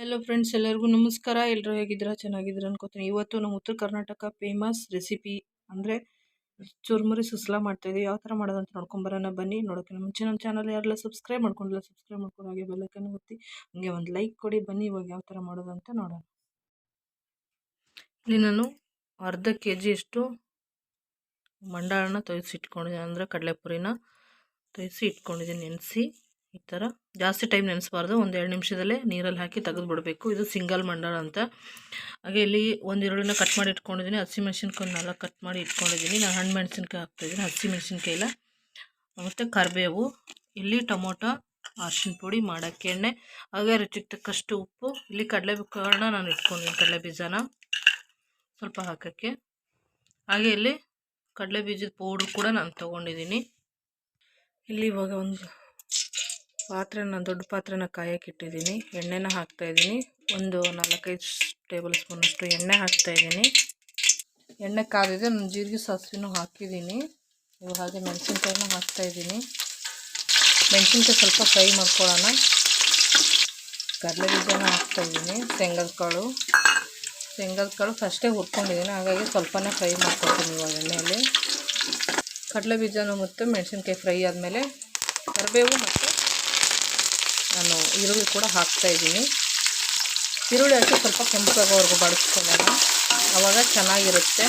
Hello friends, ಎಲ್ಲರಿಗೂ ನಮಸ್ಕಾರ. ಎಲ್ಲರೂ ಹೇಗಿದ್ದೀರಾ? ಚೆನ್ನಾಗಿದ್ದೀರಾ ಅನ್ಕೋತೀನಿ. ಇವತ್ತು ನಮ್ಮ ಉತ್ತರ ಕರ್ನಾಟಕ ಫೇಮಸ್ ರೆಸಿಪಿ ಅಂದರೆ ಚುರುಮುರಿ ಸುಸ್ಲಾ ಮಾಡ್ತಾಯಿದ್ದೀವಿ. ಯಾವ ಥರ ಮಾಡೋದಂತ ನೋಡ್ಕೊಂಬರೋಣ ಬನ್ನಿ. ನೋಡೋಕ್ಕಿಂತ ಮುಂಚೆ ನಮ್ಮ ಚಾನಲ್ ಯಾರೆಲ್ಲ ಸಬ್ಸ್ಕ್ರೈಬ್ ಮಾಡ್ಕೊಂಡಿಲ್ಲ ಸಬ್ಸ್ಕ್ರೈಬ್ ಮಾಡ್ಕೊಂಡು ಹಾಗೆ ಬೆಲ್ಲೈಕನ್ ಒತ್ತಿ ಹಾಗೆ ಒಂದು ಲೈಕ್ ಕೊಡಿ. ಬನ್ನಿ ಇವಾಗ ಯಾವ ಥರ ಮಾಡೋದಂತ ನೋಡೋಣ. ಇಲ್ಲಿ ನಾನು ಅರ್ಧ kg ಅಷ್ಟು ಮಂಡಾಳನ್ನ ತೊಯ್ಸಿಟ್ಕೊಂಡಿದ್ದೀನಿ, ಅಂದರೆ ಕಡಲೆಪುರಿನ ತೊಯ್ಸಿ ಇಟ್ಕೊಂಡಿದ್ದೀನಿ ನೆನೆಸಿ. ಈ ಥರ ಜಾಸ್ತಿ ಟೈಮ್ ನೆನೆಸಬಾರ್ದು, ಒಂದು 2 ನಿಮಿಷದಲ್ಲೇ ನೀರಲ್ಲಿ ಹಾಕಿ ತೆಗೆದು ಬಿಡಬೇಕು. ಇದು ಸಿಂಗಲ್ ಮಂಡಾಳ ಅಂತ. ಹಾಗೆ ಇಲ್ಲಿ ಒಂದು ಈರುಳ್ಳಿನ ಕಟ್ ಮಾಡಿ ಇಟ್ಕೊಂಡಿದ್ದೀನಿ. ಹಸಿಮೆಣ್ಸಿನ್ಕಾಯಿ 4 ಕಟ್ ಮಾಡಿ ಇಟ್ಕೊಂಡಿದ್ದೀನಿ. ನಾನು ಹಣ್ಣು ಮೆಣಸಿನ್ಕಾಯಿ ಹಾಕ್ತಾಯಿದ್ದೀನಿ, ಹಸಿಮೆಣ್ಸಿನ್ಕಾಯಿ ಇಲ್ಲ. ಮತ್ತು ಕರಿಬೇವು, ಇಲ್ಲಿ ಟೊಮೊಟೊ, ಅರಿಶಿನ ಪುಡಿ, ಮಾಡೋಕ್ಕೆ ಎಣ್ಣೆ, ಹಾಗೆ ರುಚಿಗೆ ತಕ್ಕಷ್ಟು ಉಪ್ಪು. ಇಲ್ಲಿ ಕಡಲೆಕಾಳನ್ನ ನಾನು ಇಟ್ಕೊಂಡಿದ್ದೀನಿ, ಕಡಲೆ ಬೀಜನ ಸ್ವಲ್ಪ ಹಾಕೋಕ್ಕೆ. ಹಾಗೆ ಇಲ್ಲಿ ಕಡಲೆ ಬೀಜದ ಪೌಡ್ರ್ ಕೂಡ ನಾನು ತೊಗೊಂಡಿದ್ದೀನಿ. ಇಲ್ಲಿ ಇವಾಗ ಒಂದು ಪಾತ್ರೆನ, ದೊಡ್ಡ ಪಾತ್ರೆನ ಕಾಯಕ್ಕೆ ಇಟ್ಟಿದ್ದೀನಿ. ಎಣ್ಣೆನ ಹಾಕ್ತಾಯಿದ್ದೀನಿ. ಒಂದು 4-5 ಟೇಬಲ್ ಸ್ಪೂನಷ್ಟು ಎಣ್ಣೆ ಹಾಕ್ತಾಯಿದ್ದೀನಿ. ಎಣ್ಣೆ ಕಾದಿದೆ. ನಾನು ಜೀರಿಗೆ ಸಾಸಿವೆನೂ ಹಾಕಿದ್ದೀನಿ. ಇವಾಗ ಹಾಗೆ ಮೆಣಸಿನ್ಕಾಯಿನ ಹಾಕ್ತಾಯಿದ್ದೀನಿ. ಮೆಣಸಿನ್ಕಾಯಿ ಸ್ವಲ್ಪ ಫ್ರೈ ಮಾಡ್ಕೊಳ್ಳೋಣ. ಕಡಲೆ ಬೀಜನ ಹಾಕ್ತಾಯಿದ್ದೀನಿ. ಶೇಂಗದ ಕಾಳು ಫಸ್ಟೇ ಹುರ್ಕೊಂಡಿದ್ದೀನಿ, ಹಾಗಾಗಿ ಸ್ವಲ್ಪನೇ ಫ್ರೈ ಮಾಡ್ಕೊಳ್ತೀನಿ ಇವಾಗ ಎಣ್ಣೆಯಲ್ಲಿ. ಕಡಲೆ ಬೀಜನೂ ಮತ್ತು ಮೆಣಸಿನ್ಕಾಯಿ ಫ್ರೈ ಆದಮೇಲೆ ಕರಿಬೇವು ಮತ್ತು ನಾನು ಈರುಳ್ಳಿ ಕೂಡ ಹಾಕ್ತಾಯಿದ್ದೀನಿ. ಈರುಳ್ಳಿ ಹಾಕಿ ಸ್ವಲ್ಪ ಕೆಂಪಾಗೋವರೆಗೂ ಬಾಡಿಸ್ಕೊಳ್ಳೋಣ, ಆವಾಗ ಚೆನ್ನಾಗಿರುತ್ತೆ.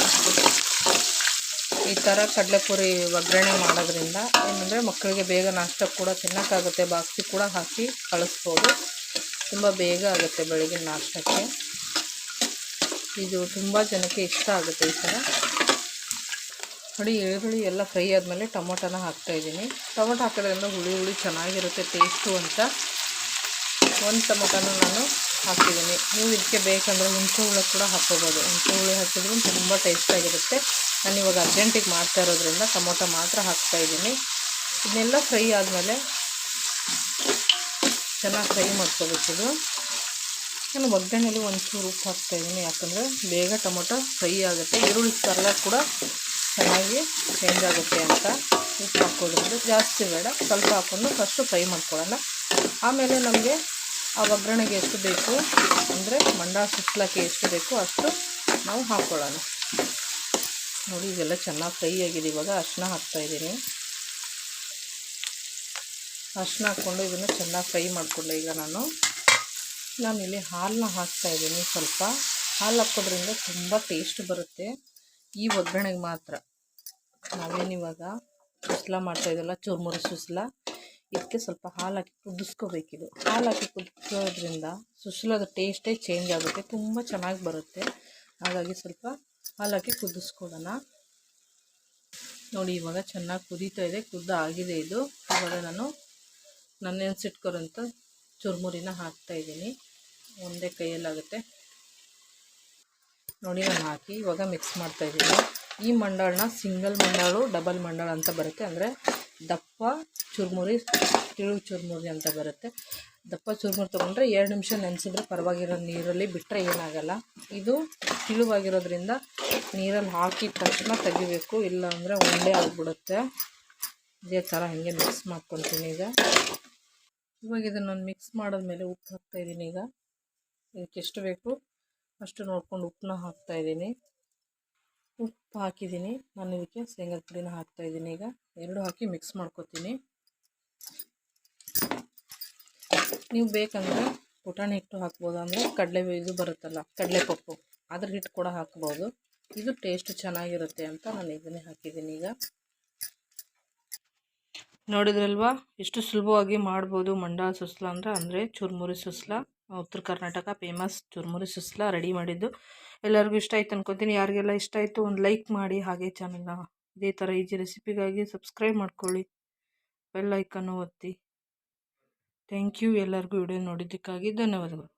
ಈ ಥರ ಕಡಲೆಪುರಿ ಒಗ್ಗರಣೆ ಮಾಡೋದ್ರಿಂದ ಏನಂದರೆ ಮಕ್ಕಳಿಗೆ ಬೇಗ ನಾಷ್ಟ ಕೂಡ ತಿನ್ನೋಕ್ಕಾಗುತ್ತೆ. ಬಾಕ್ಸಿ ಕೂಡ ಹಾಕಿ ಕಳಿಸ್ಬೋದು, ತುಂಬ ಬೇಗ ಆಗುತ್ತೆ ಬೆಳಗಿನ ನಾಷ್ಟಕ್ಕೆ. ಇದು ತುಂಬ ಜನಕ್ಕೆ ಇಷ್ಟ ಆಗುತ್ತೆ ಈ ಥರ. ನೋಡಿ, ಈರುಳ್ಳಿ ಎಲ್ಲ ಫ್ರೈ ಆದಮೇಲೆ ಟೊಮೊಟೊನ ಹಾಕ್ತಾಯಿದ್ದೀನಿ. ಟೊಮೊಟೊ ಹಾಕೋದ್ರಿಂದ ಹುಳಿ ಚೆನ್ನಾಗಿರುತ್ತೆ ಟೇಸ್ಟು ಅಂತ ಒಂದು ಟೊಮೊಟೊನ ನಾನು ಹಾಕಿದ್ದೀನಿ. ನೀವು ಇದಕ್ಕೆ ಬೇಕಂದರೆ ಹುಣಸೆ ಹುಳಿ ಕೂಡ ಹಾಕ್ಕೋಬೋದು. ಹುಣಸೆ ಹುಳಿ ಹಾಕಿದ್ರೂ ತುಂಬ ಟೇಸ್ಟಾಗಿರುತ್ತೆ. ನಾನು ಇವಾಗ ಅರ್ಜೆಂಟಿಗೆ ಮಾಡ್ತಾ ಇರೋದ್ರಿಂದ ಟೊಮೊಟೊ ಮಾತ್ರ ಹಾಕ್ತಾಯಿದ್ದೀನಿ. ಇದನ್ನೆಲ್ಲ ಫ್ರೈ ಆದಮೇಲೆ ಚೆನ್ನಾಗಿ ಫ್ರೈ ಮಾಡ್ಕೋಬೇಕಿದು. ನಾನು ಒಗ್ಗರಣೆಯಲ್ಲಿ ಒಂಚೂರು ಉಪ್ಪು ಹಾಕ್ತಾಯಿದ್ದೀನಿ, ಯಾಕಂದರೆ ಬೇಗ ಟೊಮೊಟೊ ಫ್ರೈ ಆಗುತ್ತೆ. ಈರುಳ್ಳಿ ಕಲರ್ ಕೂಡ ಚೆನ್ನಾಗಿ ಚೇಂಜ್ ಆಗುತ್ತೆ ಅಂತ ಉಪ್ಪು ಹಾಕೋದ್ರಿಂದ. ಜಾಸ್ತಿ ಬೇಡ, ಸ್ವಲ್ಪ ಹಾಕ್ಕೊಂಡು ಫಸ್ಟು ಫ್ರೈ ಮಾಡ್ಕೊಳ್ಳೋಣ. ಆಮೇಲೆ ನಮಗೆ ಆ ಒಗ್ಗರಣೆಗೆ ಎಷ್ಟು ಬೇಕು ಅಂದರೆ ಮಂಡಾಳ ಸುಸ್ಲಕ್ಕೆ ಎಷ್ಟು ಬೇಕು ಅಷ್ಟು ನಾವು ಹಾಕ್ಕೊಳ್ಳೋಣ. ನೋಡಿ, ಇದೆಲ್ಲ ಚೆನ್ನಾಗಿ ಫ್ರೈ ಆಗಿದೆ. ಇವಾಗ ಅರಿಶಿನ ಹಾಕ್ತಾಯಿದ್ದೀನಿ. ಅರಿಶಿನ ಹಾಕ್ಕೊಂಡು ಇದನ್ನು ಚೆನ್ನಾಗಿ ಫ್ರೈ ಮಾಡಿಕೊಂಡೆ. ಈಗ ನಾನಿಲ್ಲಿ ಹಾಲನ್ನ ಹಾಕ್ತಾಯಿದ್ದೀನಿ. ಸ್ವಲ್ಪ ಹಾಲು ಹಾಕೋದ್ರಿಂದ ತುಂಬ ಟೇಸ್ಟ್ ಬರುತ್ತೆ ಈ ಒಗ್ಗರಣೆಗೆ ಮಾತ್ರ. ನಾವೇನಿವಾಗ ಸುಸ್ಲಾ ಮಾಡ್ತಾಯಿದ್ದಲ್ಲ, ಚುರುಮುರಿ ಸುಸ್ಲಾ, ಇದಕ್ಕೆ ಸ್ವಲ್ಪ ಹಾಲು ಹಾಕಿ ಕುದಿಸ್ಕೋಬೇಕಿದು. ಹಾಲು ಹಾಕಿ ಕುದಿಸೋದ್ರಿಂದ ಸುಸ್ಲದ ಟೇಸ್ಟೇ ಚೇಂಜ್ ಆಗುತ್ತೆ, ತುಂಬ ಚೆನ್ನಾಗಿ ಬರುತ್ತೆ. ಹಾಗಾಗಿ ಸ್ವಲ್ಪ ಹಾಲು ಹಾಕಿ ಕುದಿಸ್ಕೊಳ್ಳೋಣ. ನೋಡಿ, ಇವಾಗ ಚೆನ್ನಾಗಿ ಕುದೀತಾ ಇದೆ, ಆಗಿದೆ ಇದು. ಇವಾಗ ನಾನು ನೆನೆಸಿಟ್ಕೊರೋಂಥ ಚುರುಮುರಿನ ಹಾಕ್ತಾಯಿದ್ದೀನಿ. ಒಂದೇ ಕೈಯಲ್ಲಾಗುತ್ತೆ. ನೋಡಿ, ನಾನು ಹಾಕಿ ಇವಾಗ ಮಿಕ್ಸ್ ಮಾಡ್ತಾಯಿದ್ದೀನಿ. ಈ ಮಂಡಾಳನ್ನ ಸಿಂಗಲ್ ಮಂಡಾಳು, ಡಬಲ್ ಮಂಡಾಳು ಅಂತ ಬರುತ್ತೆ. ಅಂದರೆ ದಪ್ಪ ಚುರುಮುರಿ, ತಿಳು ಚುರುಮುರಿ ಅಂತ ಬರುತ್ತೆ. ದಪ್ಪ ಚುರುಮುರಿ ತೊಗೊಂಡ್ರೆ 2 ನಿಮಿಷ ನೆನೆಸಿದ್ರೆ ಪರವಾಗಿರೋ, ನೀರಲ್ಲಿ ಬಿಟ್ಟರೆ ಏನಾಗಲ್ಲ. ಇದು ತಿಳುವಾಗಿರೋದ್ರಿಂದ ನೀರಲ್ಲಿ ಹಾಕಿದ ತಕ್ಷಣ ತೆಗಿಬೇಕು, ಇಲ್ಲ ಅಂದರೆ ಉಂಡೆ ಆಗಿಬಿಡುತ್ತೆ. ಇದೇ ಥರ ಹಾಗೆ ಮಿಕ್ಸ್ ಮಾಡ್ಕೊತೀನಿ. ಇವಾಗ ಇದನ್ನು ನಾನು ಮಿಕ್ಸ್ ಮಾಡಿದ್ಮೇಲೆ ಉಪ್ಪು ಹಾಕ್ತಾಯಿದ್ದೀನಿ. ಈಗ ಇದಕ್ಕೆ ಎಷ್ಟು ಬೇಕು ಅಷ್ಟು ನೋಡ್ಕೊಂಡು ಉಪ್ಪನ್ನ ಹಾಕ್ತಾಯಿದ್ದೀನಿ. ಉಪ್ಪು ಹಾಕಿದ್ದೀನಿ. ನಾನು ಇದಕ್ಕೆ ಶೇಂಗದ ಪುಡಿನ ಹಾಕ್ತಾಯಿದ್ದೀನಿ. ಈಗ 2 ಹಾಕಿ ಮಿಕ್ಸ್ ಮಾಡ್ಕೊತೀನಿ. ನೀವು ಬೇಕಂದರೆ ಪುಟಾಣಿ ಹಿಟ್ಟು ಹಾಕ್ಬೋದು, ಅಂದರೆ ಇದು ಬರುತ್ತಲ್ಲ ಕಡಲೆಪಪ್ಪು, ಅದ್ರ ಹಿಟ್ಟು ಕೂಡ ಹಾಕ್ಬೋದು. ಇದು ಟೇಸ್ಟ್ ಚೆನ್ನಾಗಿರುತ್ತೆ ಅಂತ ನಾನು ಇದನ್ನೇ ಹಾಕಿದ್ದೀನಿ. ಈಗ ನೋಡಿದ್ರಲ್ವಾ, ಎಷ್ಟು ಸುಲಭವಾಗಿ ಮಾಡ್ಬೋದು ಮಂಡಾಳ ಸುಸ್ಲಾ ಅಂದರೆ ಚುರುಮುರಿ ಸುಸ್ಲಾ. ಉತ್ತರ ಕರ್ನಾಟಕ ಫೇಮಸ್ ಚುರುಮುರಿ ಸುಸ್ಲಾ ರೆಡಿ ಮಾಡಿದ್ದು. ಎಲ್ಲರಿಗೂ ಇಷ್ಟ ಆಯ್ತು ಅನ್ಕೊತೀನಿ. ಯಾರಿಗೆಲ್ಲ ಇಷ್ಟ ಆಯಿತು ಒಂದು ಲೈಕ್ ಮಾಡಿ. ಹಾಗೆ ಚಾನಲ್ನ ಇದೇ ಥರ ಈಜಿ ರೆಸಿಪಿಗಾಗಿ ಸಬ್ಸ್ಕ್ರೈಬ್ ಮಾಡ್ಕೊಳ್ಳಿ, ಬೆಲ್ ಐಕನ್ನು ಒತ್ತಿ. Thank you. ಎಲ್ಲರಿಗೂ ವಿಡಿಯೋ ನೋಡಿದ್ದಕ್ಕಾಗಿ ಧನ್ಯವಾದಗಳು.